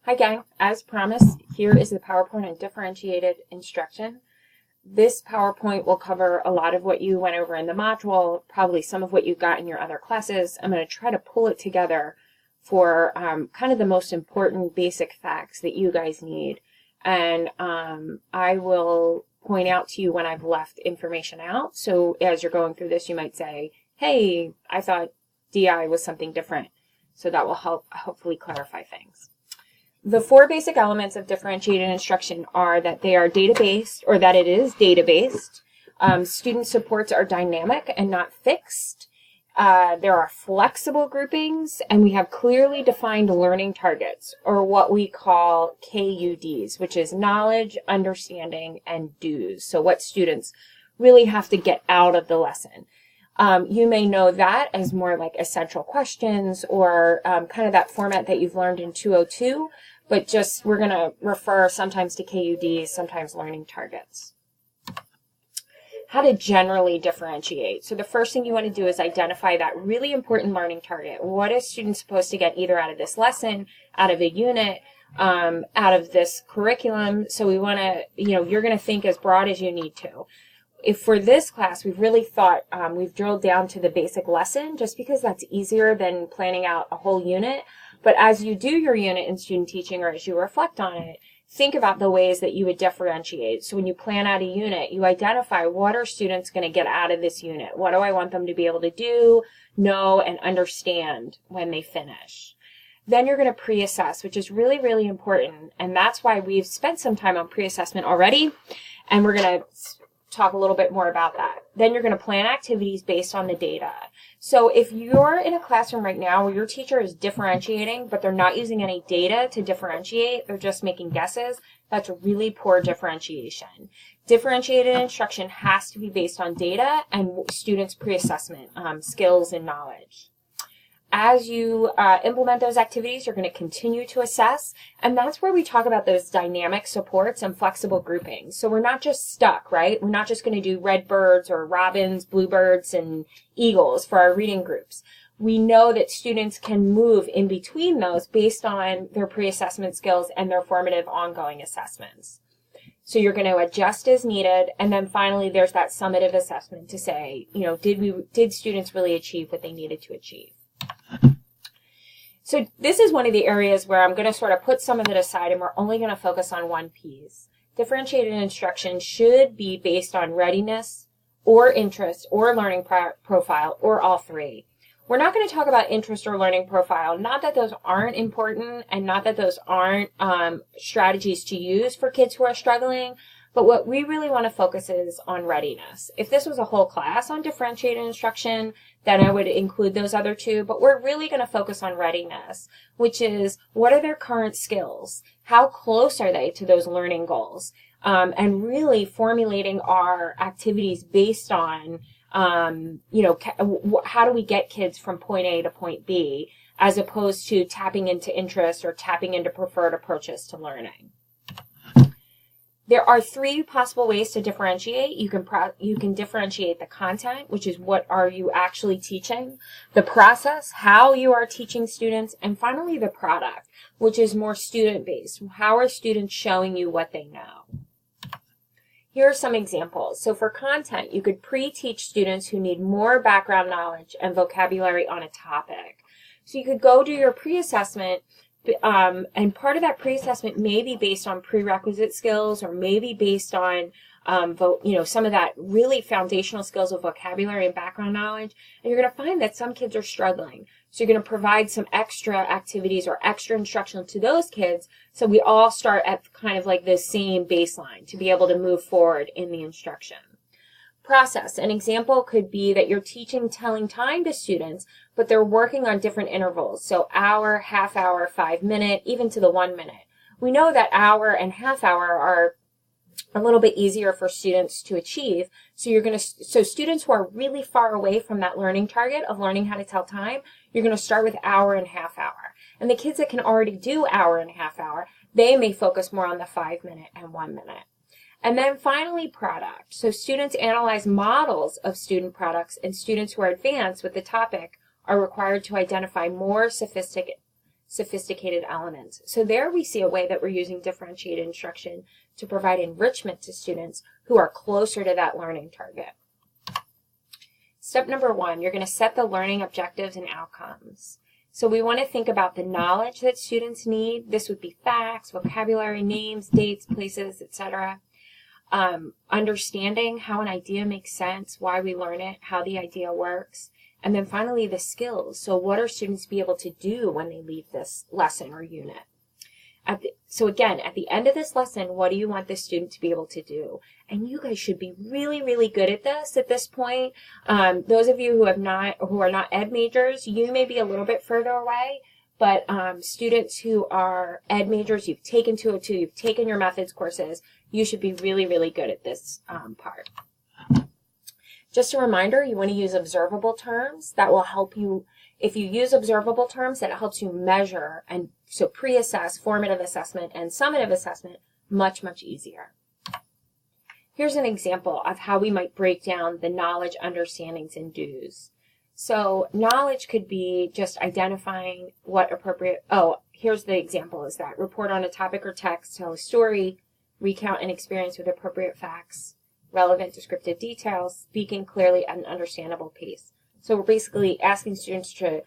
Hi gang, as promised, here is the PowerPoint on differentiated instruction. This PowerPoint will cover a lot of what you went over in the module, probably some of what you got in your other classes. I'm going to try to pull it together for kind of the most important basic facts that you guys need. And I will point out to you when I've left information out. So as you're going through this, you might say, hey, I thought DI was something different. So that will help hopefully clarify things. The four basic elements of differentiated instruction are that they are data-based, or that it is data-based. Student supports are dynamic and not fixed. There are flexible groupings, and we have clearly defined learning targets, or what we call KUDs, which is knowledge, understanding, and do's. So what students really have to get out of the lesson. You may know that as more like essential questions or kind of that format that you've learned in 202, but just we're going to refer sometimes to KUDs, sometimes learning targets. How to generally differentiate. So the first thing you want to do is identify that really important learning target. What is student supposed to get either out of this lesson, out of a unit, out of this curriculum? So we want to, you're going to think as broad as you need to. If for this class, we've really thought, we've drilled down to the basic lesson just because that's easier than planning out a whole unit. But as you do your unit in student teaching or as you reflect on it, think about the ways that you would differentiate. So when you plan out a unit, you identify what are students going to get out of this unit? What do I want them to be able to do, know, and understand when they finish? Then you're going to pre-assess, which is really, really important. And that's why we've spent some time on pre-assessment already. And we're going to talk a little bit more about that. Then you're going to plan activities based on the data. So if you're in a classroom right now where your teacher is differentiating, but they're not using any data to differentiate, they're just making guesses, that's really poor differentiation. Differentiated instruction has to be based on data and students' pre-assessment skills and knowledge. As you implement those activities, you're going to continue to assess, and that's where we talk about those dynamic supports and flexible groupings. So we're not just stuck, right? We're not just going to do red birds or robins, bluebirds, and eagles for our reading groups. We know that students can move in between those based on their pre-assessment skills and their formative ongoing assessments. So you're going to adjust as needed, and then finally there's that summative assessment to say, did students really achieve what they needed to achieve? So this is one of the areas where I'm going to sort of put some of it aside and we're only going to focus on one piece. Differentiated instruction should be based on readiness or interest or learning profile or all three. We're not going to talk about interest or learning profile, not that those aren't important and not that those aren't strategies to use for kids who are struggling, but what we really want to focus is on readiness. If this was a whole class on differentiated instruction, then I would include those other two, but we're really going to focus on readiness, which is what are their current skills? How close are they to those learning goals? And really formulating our activities based on, how do we get kids from point A to point B, as opposed to tapping into interest or tapping into preferred approaches to learning. There are three possible ways to differentiate. You can differentiate the content, which is what are you actually teaching, the process, how you are teaching students, and finally the product, which is more student-based. How are students showing you what they know? Here are some examples. So for content, you could pre-teach students who need more background knowledge and vocabulary on a topic. So you could go do your pre-assessment, and part of that pre-assessment may be based on prerequisite skills or maybe based on, some of that really foundational skills of vocabulary and background knowledge. And you're going to find that some kids are struggling. So you're going to provide some extra activities or extra instruction to those kids so we all start at kind of like the same baseline to be able to move forward in the instruction. Process. An example could be that you're teaching telling time to students, but they're working on different intervals. So hour, half hour, 5 minute, even to the 1 minute. We know that hour and half hour are a little bit easier for students to achieve. So students who are really far away from that learning target of learning how to tell time, you're going to start with hour and half hour. And the kids that can already do hour and half hour, they may focus more on the 5 minute and 1 minute. And then finally, product. So students analyze models of student products, and students who are advanced with the topic are required to identify more sophisticated sophisticated elements. So there we see a way that we're using differentiated instruction to provide enrichment to students who are closer to that learning target. Step number 1, you're going to set the learning objectives and outcomes. So we want to think about the knowledge that students need. This would be facts, vocabulary, names, dates, places, etc. Understanding how an idea makes sense, why we learn it, how the idea works. And then finally, the skills. So what are students be able to do when they leave this lesson or unit? So again, at the end of this lesson, what do you want the student to be able to do? And you guys should be really, really good at this point. Those of you who are not ed majors, you may be a little bit further away, but students who are ed majors, you've taken 202, you've taken your methods courses, you should be really, really good at this part. Just a reminder, you want to use observable terms. That will help you. If you use observable terms, that helps you measure, and so pre-assess, formative assessment, and summative assessment much, much easier. Here's an example of how we might break down the knowledge, understandings, and do's. So knowledge could be just identifying what appropriate, here's the example is that report on a topic or text, tell a story, recount an experience with appropriate facts, relevant descriptive details, speaking clearly at an understandable pace. So we're basically asking students to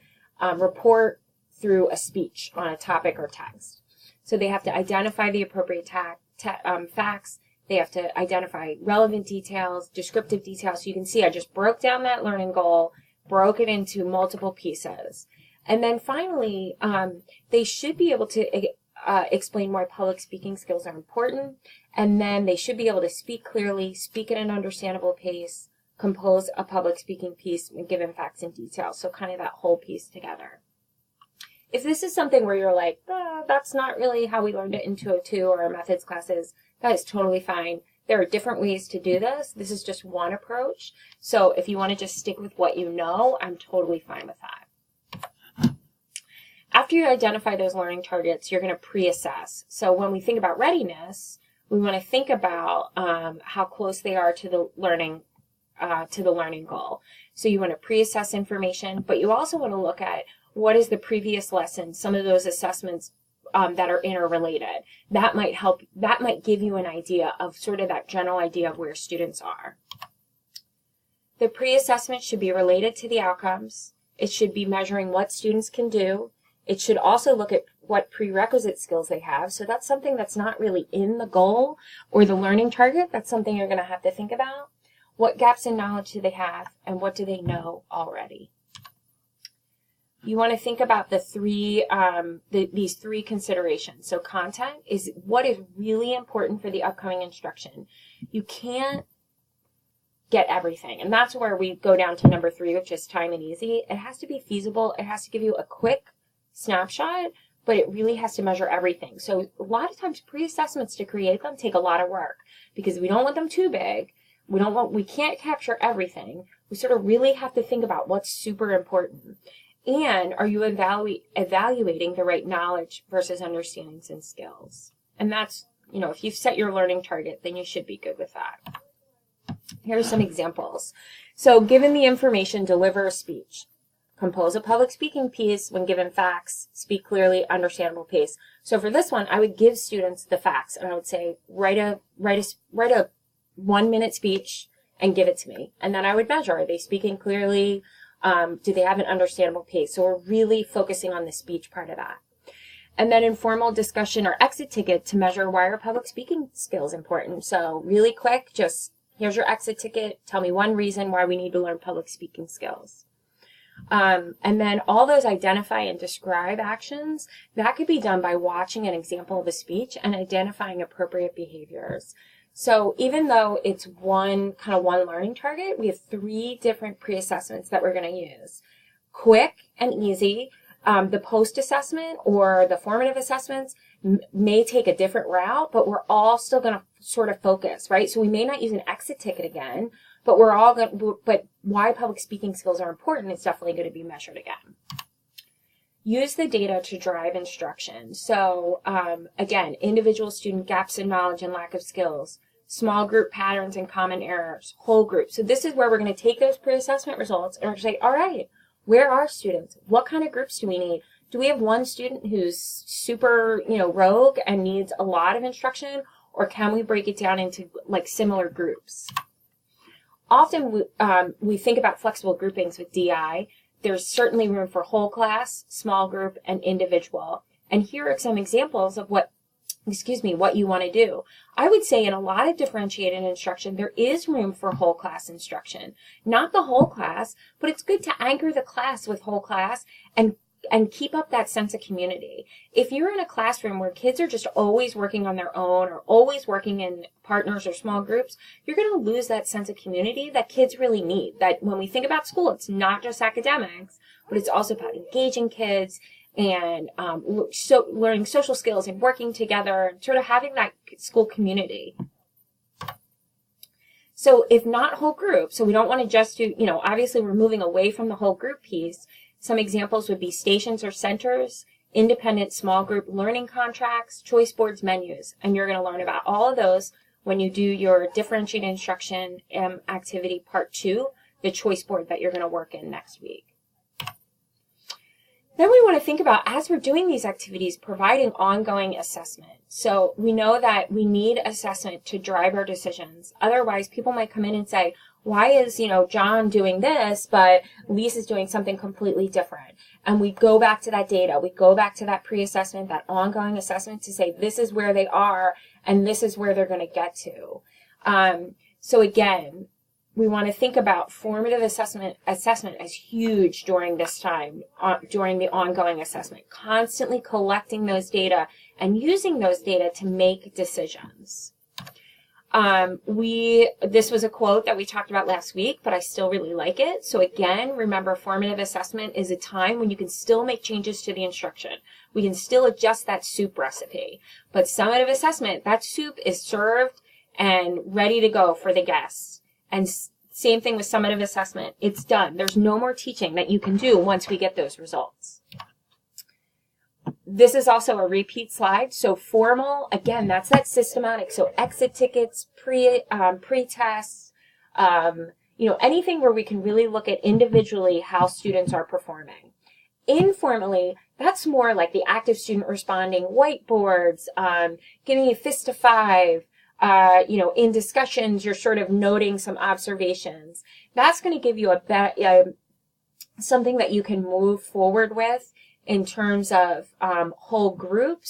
report through a speech on a topic or text. So they have to identify the appropriate facts. They have to identify relevant details, descriptive details. So you can see I just broke down that learning goal, broke it into multiple pieces. And then finally, they should be able to explain why public speaking skills are important. And then they should be able to speak clearly, speak at an understandable pace, compose a public speaking piece given facts and details. So kind of that whole piece together. If this is something where you're like, that's not really how we learned it in 202 or our methods classes, that is totally fine. There are different ways to do this. This is just one approach. So if you want to just stick with what you know, I'm totally fine with that. After you identify those learning targets, you're going to pre-assess. So when we think about readiness, we want to think about how close they are to the learning goal. So you want to pre-assess information, but you also want to look at what is the previous lesson, some of those assessments that are interrelated. That might give you an idea of sort of that general idea of where students are. The pre-assessment should be related to the outcomes. It should be measuring what students can do. It should also look at what prerequisite skills they have. So that's something that's not really in the goal or the learning target. That's something you're going to have to think about. What gaps in knowledge do they have, and what do they know already? You want to think about these three considerations. So content is what is really important for the upcoming instruction. You can't get everything, and that's where we go down to number 3, which is time and easy. It has to be feasible. It has to give you a quick snapshot, but it really has to measure everything. So a lot of times pre-assessments to create them take a lot of work because we don't want them too big. We can't capture everything. We sort of really have to think about what's super important. And are you evaluating the right knowledge versus understandings and skills? And that's, if you've set your learning target, then you should be good with that. Here are some examples. So given the information, deliver a speech. Compose a public speaking piece when given facts. Speak clearly, understandable pace. So for this one, I would give students the facts, and I would say, write a 1-minute speech and give it to me. And then I would measure, are they speaking clearly? Do they have an understandable pace? So we're really focusing on the speech part of that. And then informal discussion or exit ticket to measure why are public speaking skills important. So really quick, just here's your exit ticket. Tell me one reason why we need to learn public speaking skills. And then all those identify and describe actions, that could be done by watching an example of a speech and identifying appropriate behaviors. So even though it's one learning target, we have 3 different pre-assessments that we're going to use. Quick and easy. The post-assessment or the formative assessments may take a different route, but we're all still going to sort of focus, right? So we may not use an exit ticket again, but but why public speaking skills are important is definitely going to be measured again. Use the data to drive instruction. So again, individual student gaps in knowledge and lack of skills, small group patterns and common errors, whole group. So this is where we're going to take those pre-assessment results and we're going to say, all right, where are students? What kind of groups do we need? Do we have one student who's super, rogue and needs a lot of instruction, or can we break it down into like similar groups? Often we think about flexible groupings with DI. There's certainly room for whole class, small group, and individual. And here are some examples of what you want to do. I would say in a lot of differentiated instruction, there is room for whole class instruction. Not the whole class, but it's good to anchor the class with whole class and keep up that sense of community. If you're in a classroom where kids are just always working on their own or always working in partners or small groups, you're going to lose that sense of community that kids really need. That when we think about school, it's not just academics, but it's also about engaging kids and learning social skills and working together and sort of having that school community. So if not whole group, so we don't want to just do, obviously we're moving away from the whole group piece. Some examples would be stations or centers, independent small group learning contracts, choice boards, menus. And you're going to learn about all of those when you do your differentiated instruction activity part 2, the choice board that you're going to work in next week. Then we want to think about, as we're doing these activities, providing ongoing assessment. So we know that we need assessment to drive our decisions. Otherwise, people might come in and say, why is, John doing this, but Lisa's doing something completely different? And we go back to that data. We go back to that pre-assessment, that ongoing assessment to say, this is where they are, and this is where they're going to get to. So again, we want to think about formative assessment as huge during this time, during the ongoing assessment, constantly collecting those data and using those data to make decisions. This was a quote that we talked about last week, but I still really like it. So again, remember, formative assessment is a time when you can still make changes to the instruction. We can still adjust that soup recipe. But summative assessment, that soup is served and ready to go for the guests. And same thing with summative assessment. It's done. There's no more teaching that you can do once we get those results. This is also a repeat slide. So formal, again, that's that systematic. So exit tickets, pre-tests, anything where we can really look at individually how students are performing. Informally, that's more like the active student responding, whiteboards, giving you fist to 5, in discussions, you're sort of noting some observations. That's going to give you something that you can move forward with in terms of whole group.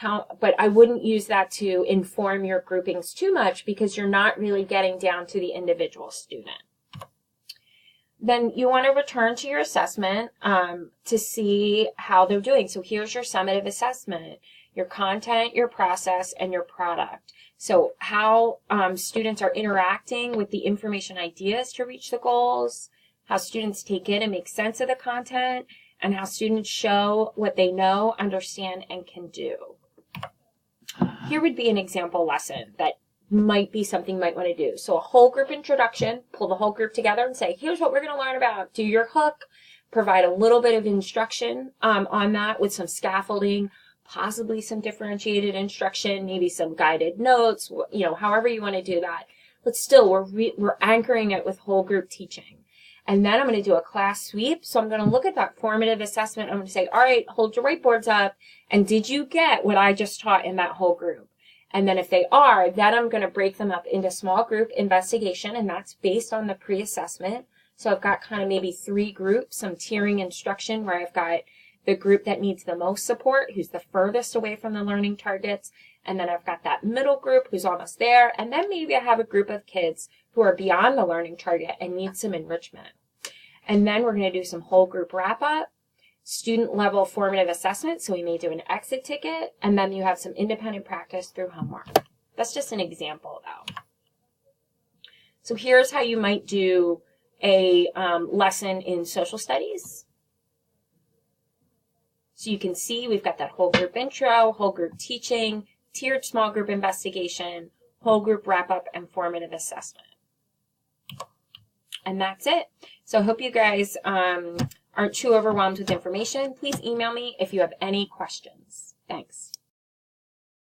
But I wouldn't use that to inform your groupings too much because you're not really getting down to the individual student. Then you want to return to your assessment to see how they're doing. So here's your summative assessment, your content, your process, and your product. So how students are interacting with the information ideas to reach the goals, how students take in and make sense of the content, and how students show what they know, understand, and can do. Here would be an example lesson that might be something you might want to do. So a whole group introduction, pull the whole group together and say, here's what we're going to learn about. Do your hook, provide a little bit of instruction on that with some scaffolding, possibly some differentiated instruction, maybe some guided notes, however you want to do that. But still, we're anchoring it with whole group teaching. And then I'm going to do a class sweep. So I'm going to look at that formative assessment. I'm going to say, all right, hold your whiteboards up. And did you get what I just taught in that whole group? And then if they are, then I'm going to break them up into small group investigation. And that's based on the pre-assessment. So I've got kind of maybe 3 groups, some tiering instruction where I've got the group that needs the most support, who's the furthest away from the learning targets. And then I've got that middle group who's almost there. And then maybe I have a group of kids who are beyond the learning target and need some enrichment. And then we're going to do some whole group wrap up, student level formative assessment. So we may do an exit ticket, and then you have some independent practice through homework. That's just an example though. So here's how you might do a lesson in social studies. So you can see we've got that whole group intro, whole group teaching, tiered small group investigation, whole group wrap up, and formative assessment. And that's it. So I hope you guys aren't too overwhelmed with information. Please email me if you have any questions. Thanks.